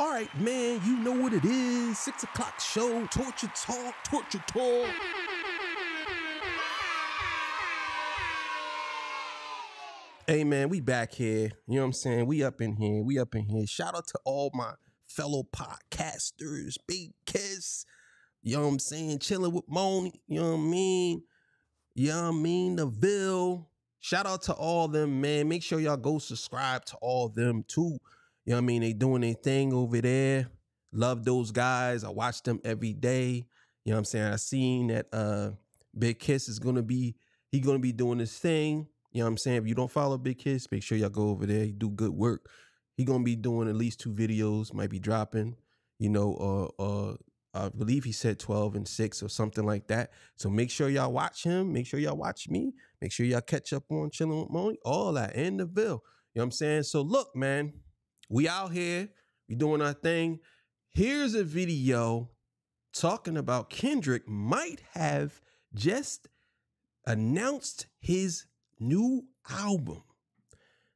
All right, man, you know what it is. 6 o'clock show, torture talk, torture talk. Hey, man, we back here. You know what I'm saying? We up in here. Shout out to all my fellow podcasters. Big Kiss. You know what I'm saying? Chilling with Moni. You know what I mean? Neville. Shout out to all them, man. Make sure y'all go subscribe to all them too. You know what I mean? They doing their thing over there. Love those guys. I watch them every day. You know what I'm saying? I seen that Big Kiss is gonna be doing his thing. You know what I'm saying? If you don't follow Big Kiss, make sure y'all go over there. He do good work. He gonna be doing at least 2 videos, might be dropping, you know, I believe he said 12 and 6 or something like that. So make sure y'all watch him. Make sure y'all watch me. Make sure y'all catch up on Chilling with Moni. All that in the Ville. You know what I'm saying? So look, man, we out here. We doing our thing. Here's a video talking about Kendrick might have just announced his new album.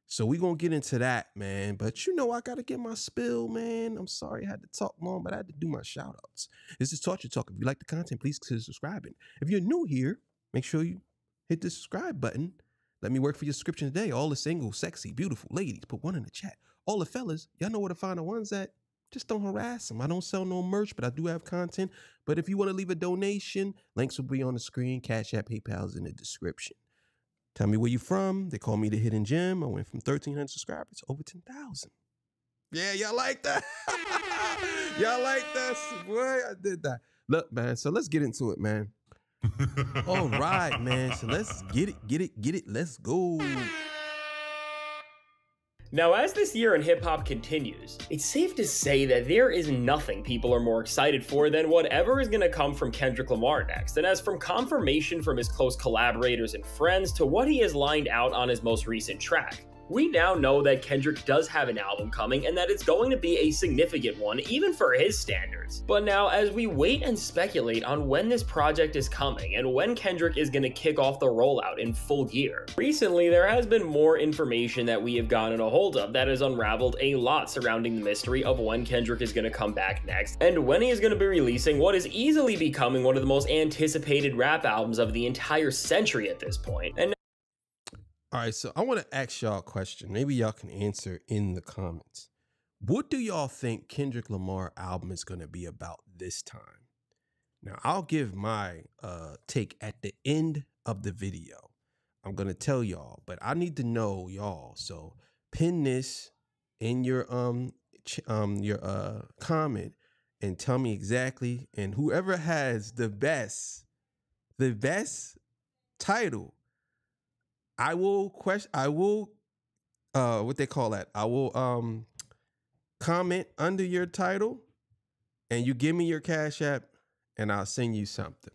So we gonna get into that, man. But you know, I gotta get my spill, man. I'm sorry I had to talk long, but I had to do my shout outs. This is Torture Talk. If you like the content, please consider subscribing. If you're new here, make sure you hit the subscribe button. Let me work for your subscription today. All the single, sexy, beautiful ladies, put one in the chat. All the fellas, y'all know where to find the ones that just don't harass them. I don't sell no merch, but I do have content. But if you want to leave a donation, links will be on the screen. Cash App, PayPal is in the description. Tell me where you from. They call me the Hidden Gem. I went from 1,300 subscribers to over 10,000. Yeah, y'all like that? Y'all like that? Boy, I did that. Look, man, so let's get into it, man. All right, man. So let's get it. Let's go. Now, as this year in hip-hop continues, it's safe to say that there is nothing people are more excited for than whatever is going to come from Kendrick Lamar next. And as from confirmation from his close collaborators and friends to what he has lined out on his most recent track, we now know that Kendrick does have an album coming and that it's going to be a significant one, even for his standards. But now, as we wait and speculate on when this project is coming and when Kendrick is going to kick off the rollout in full gear, recently there has been more information that we have gotten a hold of that has unraveled a lot surrounding the mystery of when Kendrick is going to come back next and when he is going to be releasing what is easily becoming one of the most anticipated rap albums of the entire century at this point. And all right, so I want to ask y'all a question. Maybe y'all can answer in the comments. What do y'all think Kendrick Lamar album is going to be about this time? Now, I'll give my take at the end of the video. I'm going to tell y'all, but I need to know y'all. So pin this in your comment and tell me exactly. And whoever has the best title, I will what they call that? I will comment under your title and you give me your Cash App and I'll send you something.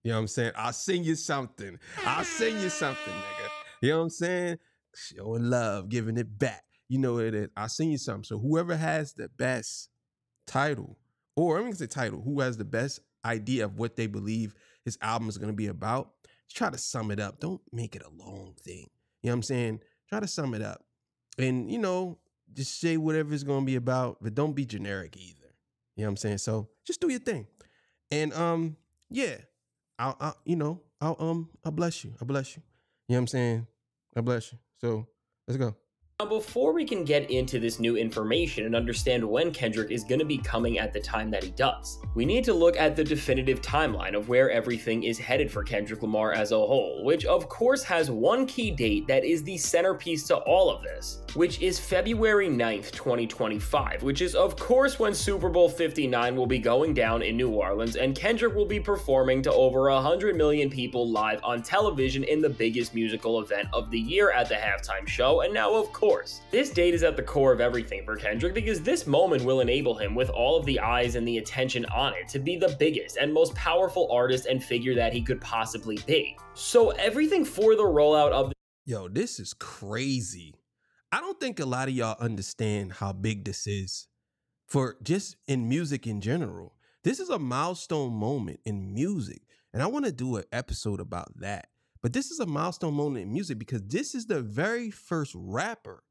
You know what I'm saying? I'll send you something. Nigga. You know what I'm saying? Showing love, giving it back. You know what it is. I'll send you something. So whoever has the best title, or I'm gonna say title, who has the best idea of what they believe his album is gonna be about, try to sum it up. Don't make it a long thing. You know what I'm saying? Try to sum it up. And, you know, just say whatever it's going to be about, but don't be generic either. You know what I'm saying? So just do your thing. And, yeah, I'll bless you. You know what I'm saying? I bless you. So let's go. Now, before we can get into this new information and understand when Kendrick is going to be coming at the time that he does, we need to look at the definitive timeline of where everything is headed for Kendrick Lamar as a whole, which of course has one key date that is the centerpiece to all of this, which is February 9th, 2025, which is of course when Super Bowl 59 will be going down in New Orleans and Kendrick will be performing to over 100 million people live on television in the biggest musical event of the year at the halftime show. And now, of course, this date is at the core of everything for Kendrick because this moment will enable him, with all of the eyes and the attention on it, to be the biggest and most powerful artist and figure that he could possibly be. So everything for the rollout of Yo, this is crazy. I don't think a lot of y'all understand how big this is for just in music in general. This is a milestone moment in music, and I want to do an episode about that. But this is a milestone moment in music because this is the very first rapper,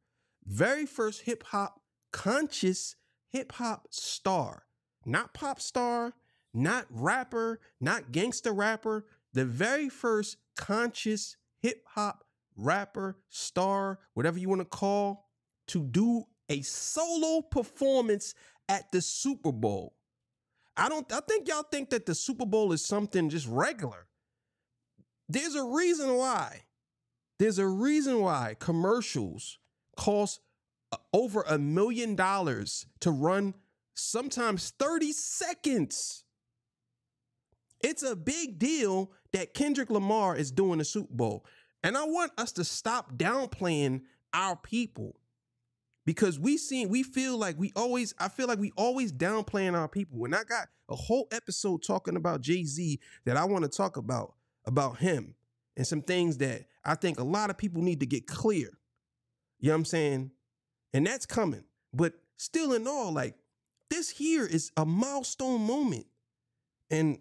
very first hip hop, conscious hip-hop star, not pop star, not rapper, not gangster rapper, the very first conscious hip-hop rapper, star, whatever you want to call, to do a solo performance at the Super Bowl. I think y'all think that the Super Bowl is something just regular. There's a reason why. There's a reason why commercials cost over $1 million to run, sometimes 30 seconds. It's a big deal that Kendrick Lamar is doing the Super Bowl. And I want us to stop downplaying our people, because I feel like we always downplaying our people. And I got a whole episode talking about Jay-Z that I want to talk about him and some things that I think a lot of people need to get clear. You know what I'm saying? And that's coming. But still in all, like, this here is a milestone moment. And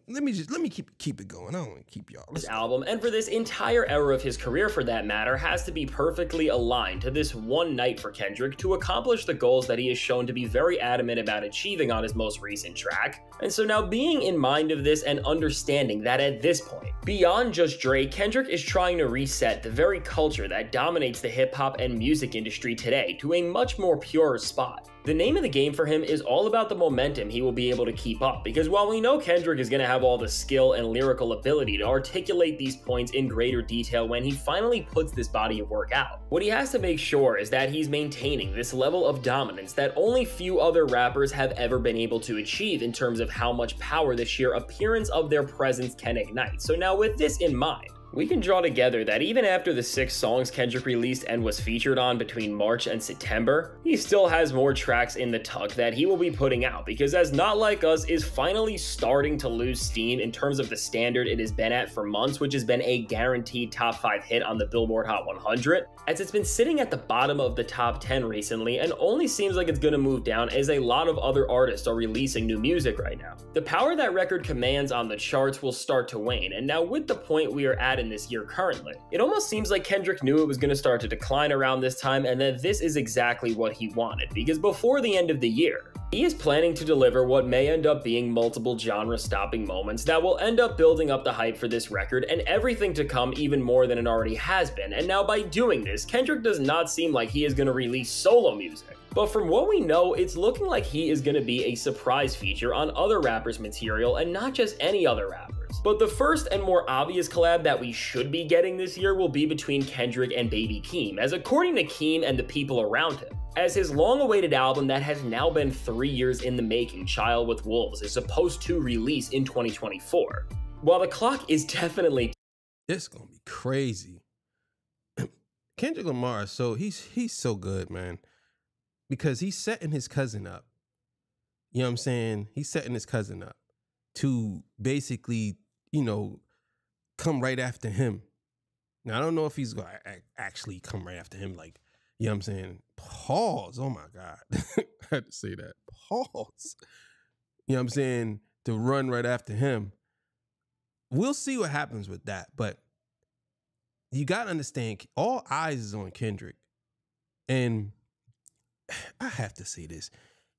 let me keep it going. I don't want to keep y'all. This album, and for this entire era of his career for that matter, has to be perfectly aligned to this one night for Kendrick to accomplish the goals that he has shown to be very adamant about achieving on his most recent track. And so now, being in mind of this and understanding that at this point, beyond just Dre, Kendrick is trying to reset the very culture that dominates the hip-hop and music industry today to a much more pure spot. The name of the game for him is all about the momentum he will be able to keep up, because while we know Kendrick is going to have all the skill and lyrical ability to articulate these points in greater detail when he finally puts this body of work out, what he has to make sure is that he's maintaining this level of dominance that only few other rappers have ever been able to achieve in terms of how much power the sheer appearance of their presence can ignite. So now, with this in mind, we can draw together that even after the 6 songs Kendrick released and was featured on between March and September, he still has more tracks in the tuck that he will be putting out, because as Not Like Us is finally starting to lose steam in terms of the standard it has been at for months, which has been a guaranteed top 5 hit on the Billboard Hot 100, as it's been sitting at the bottom of the top 10 recently and only seems like it's going to move down as a lot of other artists are releasing new music right now. The power that record commands on the charts will start to wane, and now with the point we are at in this year currently, it almost seems like Kendrick knew it was going to start to decline around this time, and that this is exactly what he wanted, because before the end of the year, he is planning to deliver what may end up being multiple genre-stopping moments that will end up building up the hype for this record and everything to come even more than it already has been. And now, by doing this, Kendrick does not seem like he is going to release solo music. But from what we know, it's looking like he is going to be a surprise feature on other rappers' material, and not just any other rappers. But the first and more obvious collab that we should be getting this year will be between Kendrick and Baby Keem, as according to Keem and the people around him, as his long-awaited album that has now been 3 years in the making, Child with Wolves, is supposed to release in 2024. While the clock is definitely... It's gonna be crazy. Kendrick Lamar, he's so good, man. Because he's setting his cousin up. You know what I'm saying? He's setting his cousin up to basically, come right after him. Now, I don't know if he's going to actually come right after him. Like, you know what I'm saying? Pause. Oh, my God. I had to say that. Pause. You know what I'm saying? To run right after him. We'll see what happens with that. But you got to understand, all eyes is on Kendrick. And I have to say this.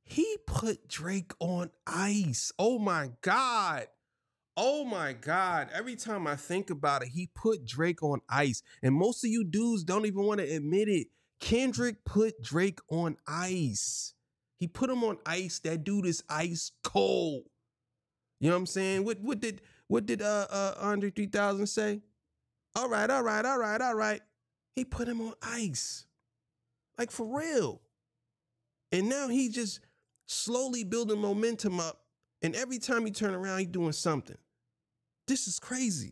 He put Drake on ice. Oh my God. Oh my God. Every time I think about it, he put Drake on ice. And most of you dudes don't even want to admit it. Kendrick put Drake on ice. He put him on ice. That dude is ice cold. You know what I'm saying? What did Andre 3000 say? All right. He put him on ice. Like, for real. And now he just slowly building momentum up. And every time he turn around, he doing something. This is crazy.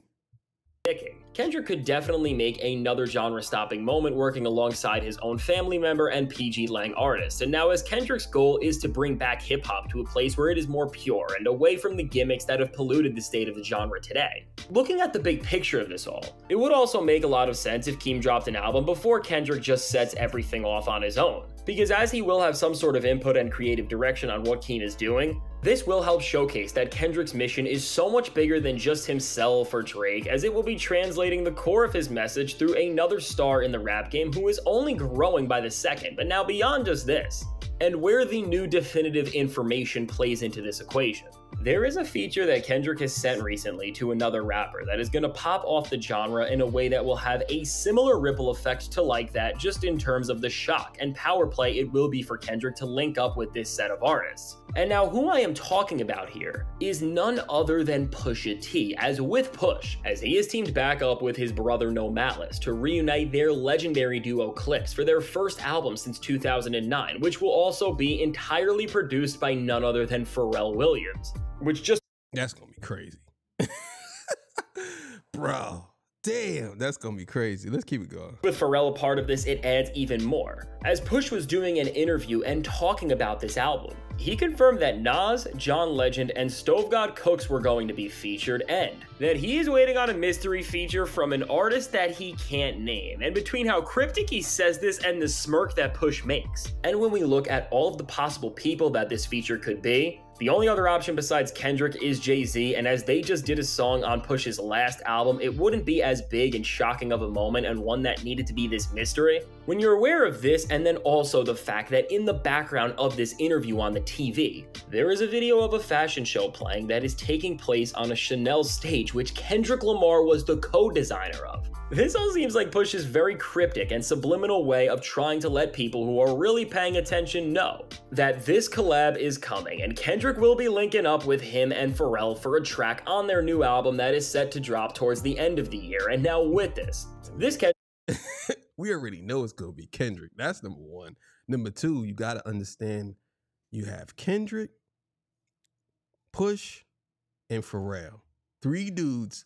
Kendrick could definitely make another genre-stopping moment working alongside his own family member and PG Lang artist. And now, as Kendrick's goal is to bring back hip-hop to a place where it is more pure and away from the gimmicks that have polluted the state of the genre today. Looking at the big picture of this all, it would also make a lot of sense if Keem dropped an album before Kendrick just sets everything off on his own. Because as he will have some sort of input and creative direction on what Keem is doing, this will help showcase that Kendrick's mission is so much bigger than just himself or Drake, as it will be translating the core of his message through another star in the rap game who is only growing by the second. But now, beyond just this, and where the new definitive information plays into this equation. There is a feature that Kendrick has sent recently to another rapper that is going to pop off the genre in a way that will have a similar ripple effect to like that, just in terms of the shock and power play it will be for Kendrick to link up with this set of artists. And now who I am talking about here is none other than Pusha T, as with Push, as he has teamed back up with his brother No Malice to reunite their legendary duo Clips for their first album since 2009, which will also be entirely produced by none other than Pharrell Williams. That's gonna be crazy. Bro, damn, that's gonna be crazy. Let's keep it going. With Pharrell a part of this, it adds even more. As Push was doing an interview and talking about this album, he confirmed that Nas, John Legend, and Stove God Cooks were going to be featured, and that he is waiting on a mystery feature from an artist that he can't name. And between how cryptic he says this and the smirk that Push makes, and when we look at all of the possible people that this feature could be, the only other option besides Kendrick is Jay-Z, and as they just did a song on Push's last album, it wouldn't be as big and shocking of a moment and one that needed to be this mystery. When you're aware of this, and then also the fact that in the background of this interview on the TV, there is a video of a fashion show playing that is taking place on a Chanel stage, which Kendrick Lamar was the co-designer of. This all seems like Push's very cryptic and subliminal way of trying to let people who are really paying attention know that this collab is coming, and Kendrick will be linking up with him and Pharrell for a track on their new album that is set to drop towards the end of the year. And now with this we already know it's gonna be Kendrick. That's number one. Number two, you gotta understand you have Kendrick, Push, and Pharrell. 3 dudes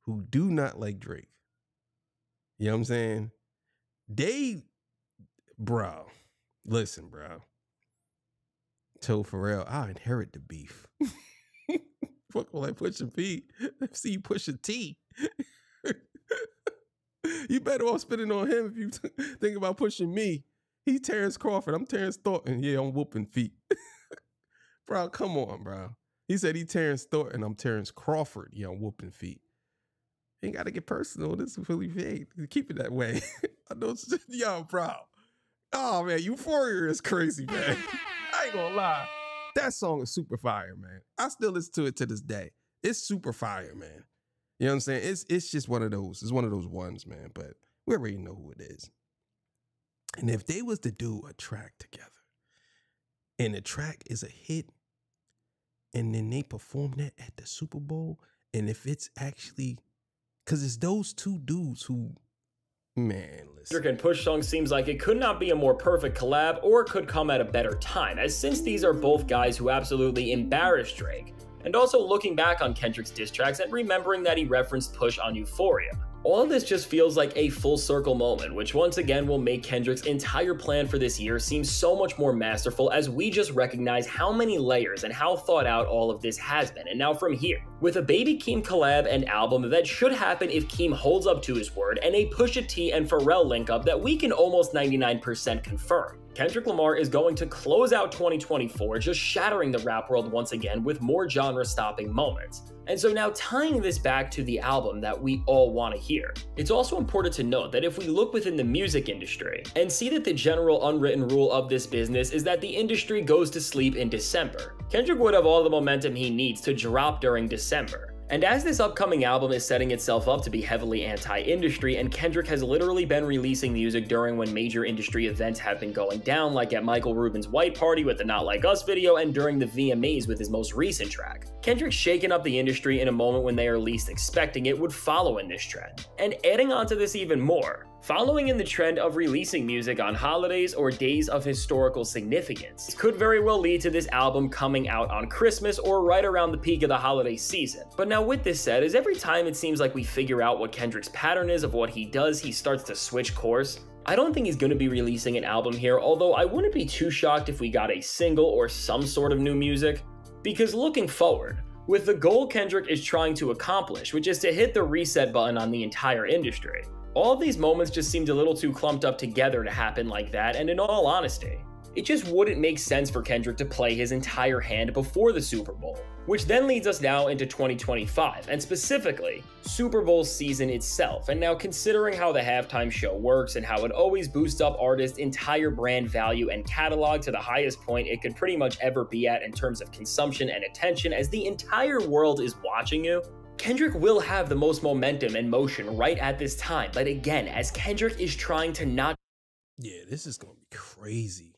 who do not like Drake. You know what I'm saying? Bro, listen, bro. Told Pharrell, I'll inherit the beef. Fuck like Pusha P. See you push a T. You better off spitting on him if you think about pushing me. He Terrence Crawford. I'm Terrence Thornton. Yeah, I'm whooping feet. Bro, come on, bro. He said he Terrence Thornton. I'm Terrence Crawford. Yeah, I'm whooping feet. Ain't got to get personal. This is really vague. Keep it that way. I know, yo, bro. Oh, man, Euphoria is crazy, man. I ain't gonna lie. That song is super fire, man. I still listen to it to this day. It's super fire, man. You know what I'm saying? It's just one of those. It's one of those ones, man. But we already know who it is. And if they was to do a track together, and the track is a hit, and then they perform that at the Super Bowl, and if it's actually... Because it's those 2 dudes who, man, listen. Kendrick and Push song seems like it could not be a more perfect collab, or it could come at a better time, as since these are both guys who absolutely embarrassed Drake. And also looking back on Kendrick's diss tracks and remembering that he referenced Push on Euphoria. All of this just feels like a full circle moment, which once again will make Kendrick's entire plan for this year seem so much more masterful, as we just recognize how many layers and how thought out all of this has been. And now from here, with a Baby Keem collab and album that should happen if Keem holds up to his word, and a Pusha T and Pharrell link up that we can almost 99% confirm, Kendrick Lamar is going to close out 2024 just shattering the rap world once again with more genre-stopping moments. And so now tying this back to the album that we all want to hear, it's also important to note that if we look within the music industry and see that the general unwritten rule of this business is that the industry goes to sleep in December, Kendrick would have all the momentum he needs to drop during December. And as this upcoming album is setting itself up to be heavily anti-industry, and Kendrick has literally been releasing music during when major industry events have been going down, like at Michael Rubin's White Party with the Not Like Us video, and during the VMAs with his most recent track, Kendrick shaking up the industry in a moment when they are least expecting it would follow in this trend. And adding on to this even more, following in the trend of releasing music on holidays or days of historical significance could very well lead to this album coming out on Christmas or right around the peak of the holiday season. But now with this said, is every time it seems like we figure out what Kendrick's pattern is of what he does, he starts to switch course. I don't think he's going to be releasing an album here, although I wouldn't be too shocked if we got a single or some sort of new music. Because looking forward, with the goal Kendrick is trying to accomplish, which is to hit the reset button on the entire industry, All of these moments just seemed a little too clumped up together to happen like that, and in all honesty, it just wouldn't make sense for Kendrick to play his entire hand before the Super Bowl. Which then leads us now into 2025, and specifically, Super Bowl season itself. And now considering how the halftime show works and how it always boosts up artists' entire brand value and catalog to the highest point it could pretty much ever be at in terms of consumption and attention as the entire world is watching you, Kendrick will have the most momentum and motion right at this time. But again, as Kendrick is trying to not... Yeah, this is going to be crazy.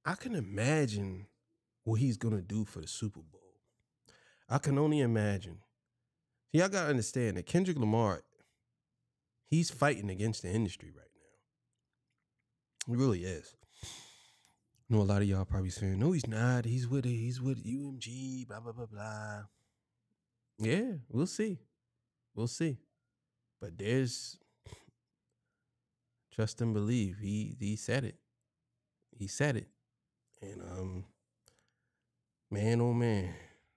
I can imagine what he's going to do for the Super Bowl. I can only imagine. Y'all got to understand that Kendrick Lamar, he's fighting against the industry right now. He really is. I know a lot of y'all probably saying, no, he's not. He's with UMG, blah, blah, blah, blah. Yeah, we'll see. We'll see. But there's trust and believe. He said it. He said it. And man, oh man.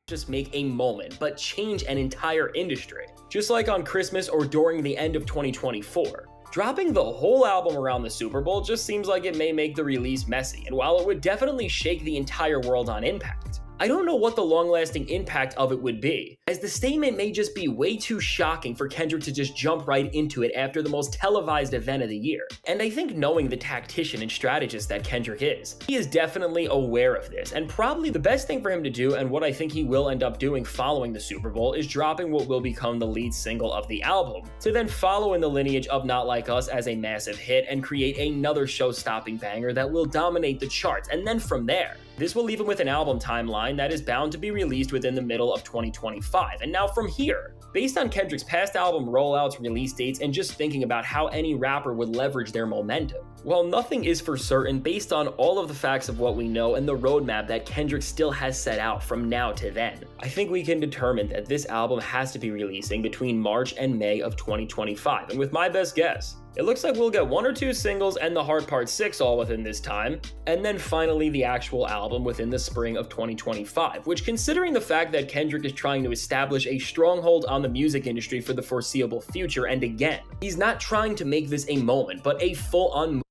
Just make a moment, but change an entire industry. Just like on Christmas or during the end of 2024. Dropping the whole album around the Super Bowl just seems like it may make the release messy, and while it would definitely shake the entire world on impact, I don't know what the long-lasting impact of it would be, as the statement may just be way too shocking for Kendrick to just jump right into it after the most televised event of the year. And I think knowing the tactician and strategist that Kendrick is, he is definitely aware of this, and probably the best thing for him to do, and what I think he will end up doing following the Super Bowl, is dropping what will become the lead single of the album, to then follow in the lineage of Not Like Us as a massive hit and create another show-stopping banger that will dominate the charts, and then from there, this will leave him with an album timeline that is bound to be released within the middle of 2025. And now from here, based on Kendrick's past album rollouts, release dates, and just thinking about how any rapper would leverage their momentum, while nothing is for certain based on all of the facts of what we know and the roadmap that Kendrick still has set out from now to then, I think we can determine that this album has to be releasing between March and May of 2025. And with my best guess, it looks like we'll get 1 or 2 singles and the Heart Part 6 all within this time, and then finally the actual album within the spring of 2025, which, considering the fact that Kendrick is trying to establish a stronghold on the music industry for the foreseeable future, and again, he's not trying to make this a moment, but a full-on...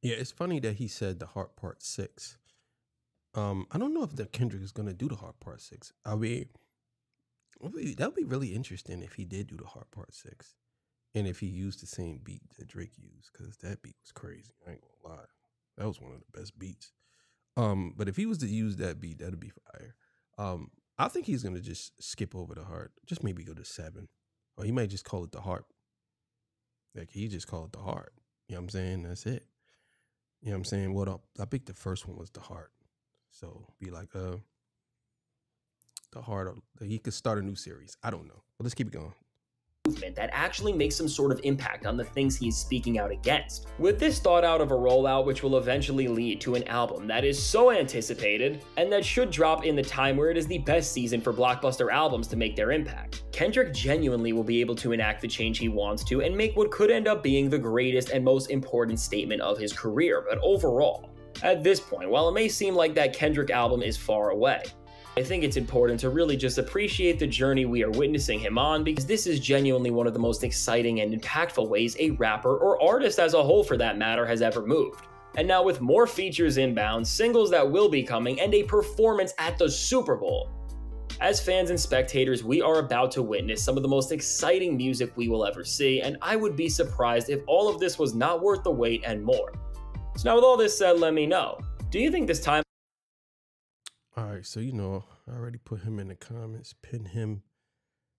Yeah, it's funny that he said the Heart Part 6. I don't know if the Kendrick is going to do the Heart Part 6. I mean, that would be really interesting if he did do the Heart Part 6. And if he used the same beat that Drake used, because that beat was crazy. I ain't gonna lie. That was one of the best beats. But if he was to use that beat, that'd be fire. I think he's gonna just skip over the Heart. Just maybe go to 7. Or he might just call it the Heart. Like, he just call it the Heart. You know what I'm saying? That's it. You know what I'm saying? What up? I think the first one was the Heart. So be like the Heart. He could start a new series. I don't know. But let's keep it going. Movement that actually makes some sort of impact on the things he's speaking out against. With this thought out of a rollout which will eventually lead to an album that is so anticipated and that should drop in the time where it is the best season for blockbuster albums to make their impact, Kendrick genuinely will be able to enact the change he wants to and make what could end up being the greatest and most important statement of his career. But overall, at this point, while it may seem like that Kendrick album is far away, I think it's important to really just appreciate the journey we are witnessing him on, because this is genuinely one of the most exciting and impactful ways a rapper, or artist as a whole for that matter, has ever moved. And now with more features inbound, singles that will be coming, and a performance at the Super Bowl, as fans and spectators, we are about to witness some of the most exciting music we will ever see, and I would be surprised if all of this was not worth the wait and more. So now with all this said, let me know, do you think this time... All right, so I already put him in the comments, pin him.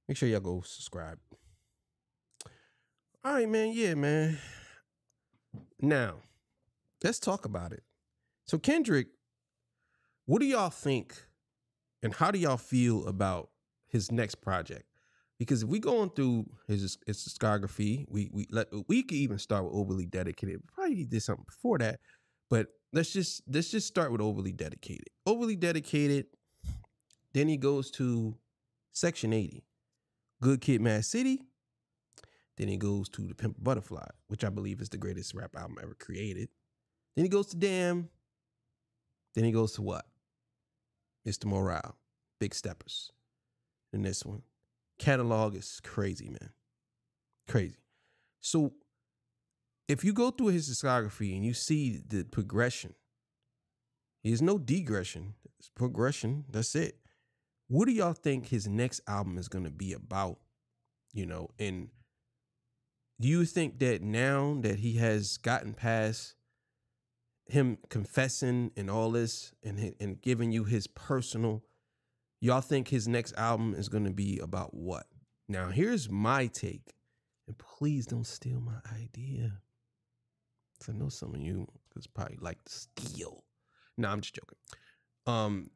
Make sure y'all go subscribe. All right, man. Yeah, man. Now, let's talk about it. So Kendrick, what do y'all think and how do y'all feel about his next project? Because if we going through his discography, we could even start with Overly Dedicated. Probably he did something before that, but let's just start with Overly Dedicated. Overly Dedicated. Then he goes to Section 80, Good Kid, Mad City. Then he goes to The Pimp a Butterfly, which I believe is the greatest rap album ever created. Then he goes to Damn. Then he goes to what? Mr. Morale, Big Steppers. And this one. Catalog is crazy, man. Crazy. So if you go through his discography and you see the progression, there's no degression. It's progression. That's it. What do y'all think his next album is going to be about? And do you think that now that he has gotten past him confessing and all this and giving you his personal, y'all think his next album is going to be about what? Now, here's my take, and please don't steal my idea. Because I know some of you is probably like to steal. No, I'm just joking.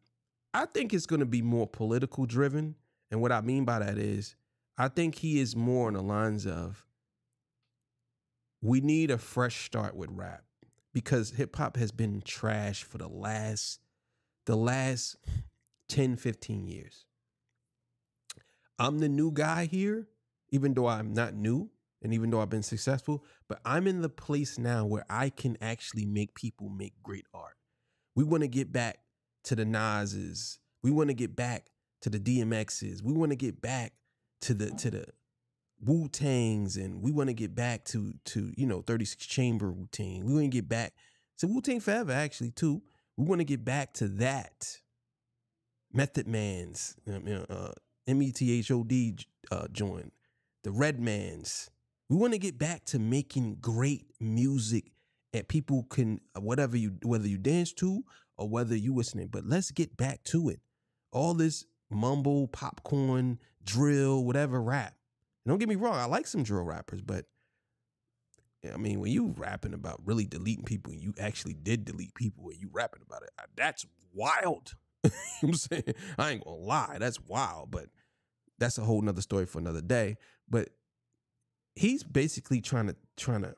I think it's going to be more political driven. And what I mean by that is, I think he is more on the lines of, we need a fresh start with rap, because hip hop has been trash for the last 10, 15 years. I'm the new guy here, even though I'm not new and even though I've been successful, but I'm in the place now where I can actually make people make great art. We want to get back to the Nas's. We want to get back to the DMX's. We want to get back to the Wu-Tangs, and we want to get back to 36 Chamber Wu-Tang. We want to get back to Wu-Tang Forever, actually, too. We want to get back to that. Method Man's, METHOD joint, the Red Man's. We want to get back to making great music and people can, whether you dance to or whether you listening, but let's get back to it. All this mumble, popcorn, drill, whatever rap. Don't get me wrong, I like some drill rappers, but I mean, when you rapping about really deleting people and you actually did delete people and you rapping about it, that's wild. You know what I'm saying? I ain't gonna lie, that's wild, but that's a whole nother story for another day. But he's basically trying to,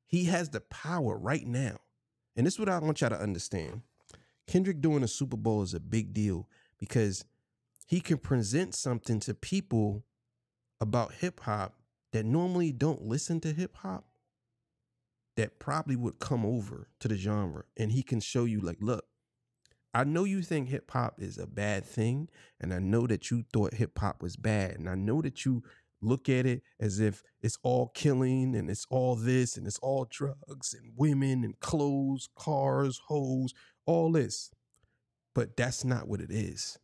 he has the power right now. And this is what I want y'all to understand. Kendrick doing a Super Bowl is a big deal because he can present something to people about hip hop that normally don't listen to hip hop, that probably would come over to the genre, and he can show you, like, look, I know you think hip hop is a bad thing, and I know that you thought hip hop was bad, and I know that you look at it as if it's all killing and it's all this and it's all drugs and women and clothes, cars, hoes, all this. But that's not what it is.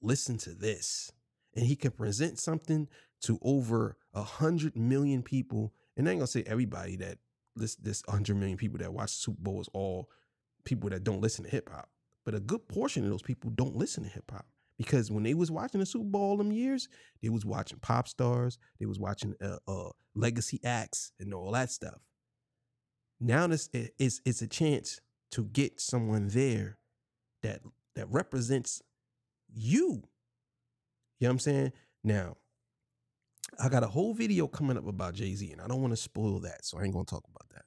Listen to this. And he can present something to over 100 million people. And I ain't gonna say everybody that this 100 million people that watch the Super Bowl is all people that don't listen to hip hop. But a good portion of those people don't listen to hip hop. Because when they was watching the Super Bowl them years, they was watching pop stars, they was watching legacy acts and all that stuff. Now this is a chance to get someone there that represents you. You know what I'm saying? Now, I got a whole video coming up about Jay-Z, and I don't want to spoil that, so I ain't gonna talk about that.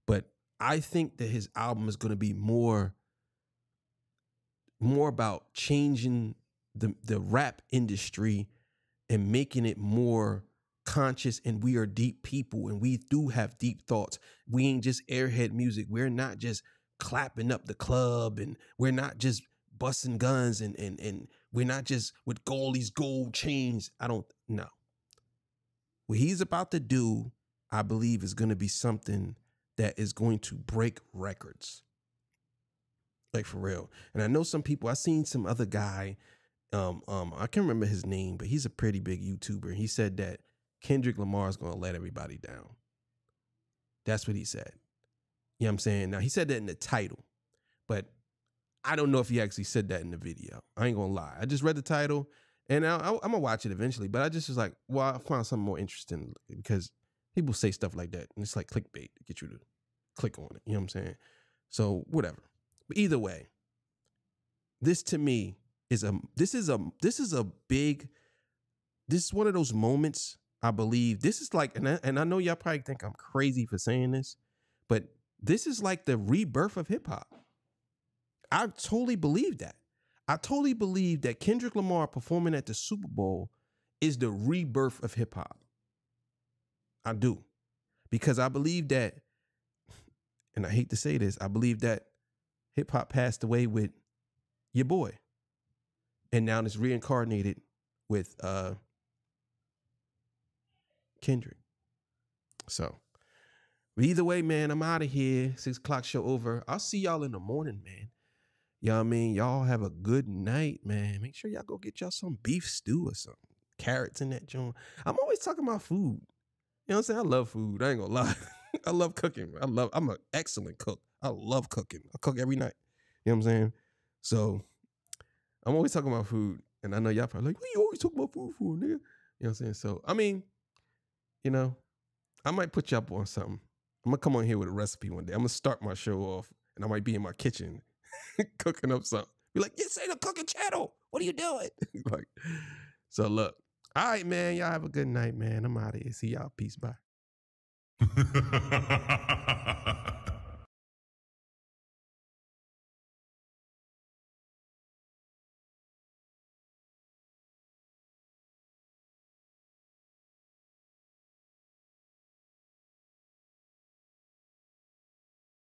But I think that his album is gonna be more about changing the rap industry and making it more conscious. And we are deep people, and we do have deep thoughts. We ain't just airhead music. We're not just clapping up the club, and we're not just busting guns, and we're not just with all these gold chains. I don't know. What he's about to do, I believe, is going to be something that is going to break records. Like, for real. And I know some people, I seen some other guy, I can't remember his name, but he's a pretty big YouTuber. He said that Kendrick Lamar is going to let everybody down. That's what he said. You know what I'm saying? Now, he said that in the title, but I don't know if he actually said that in the video. I ain't going to lie. I just read the title, and I'm going to watch it eventually, but I just was like, well, I found something more interesting because people say stuff like that, and it's like clickbait to get you to click on it. You know what I'm saying? So, whatever. But either way, this to me is this is one of those moments. I believe this is like, and I know y'all probably think I'm crazy for saying this, but this is like the rebirth of hip hop. I totally believe that. I totally believe that Kendrick Lamar performing at the Super Bowl is the rebirth of hip hop. I do. Because I believe that, and I hate to say this, I believe that hip hop passed away with your boy. And now it's reincarnated with Kendrick. So, but either way, man, I'm out of here. 6 o'clock show over. I'll see y'all in the morning, man. You know what I mean? Y'all have a good night, man. Make sure y'all go get y'all some beef stew or something. Carrots in that joint. I'm always talking about food. You know what I'm saying? I love food. I ain't gonna lie. I love cooking. I'm an excellent cook. I love cooking. I cook every night. You know what I'm saying? So I'm always talking about food. And I know y'all probably like, what you always talking about food for, nigga? You know what I'm saying? So, I mean, you know, I might put you up on something. I'm gonna come on here with a recipe one day. I'm gonna start my show off and I might be in my kitchen cooking up something. Be like, this ain't a cooking channel. What are you doing? Like, so look. All right, man. Y'all have a good night, man. I'm out of here. See y'all. Peace. Bye.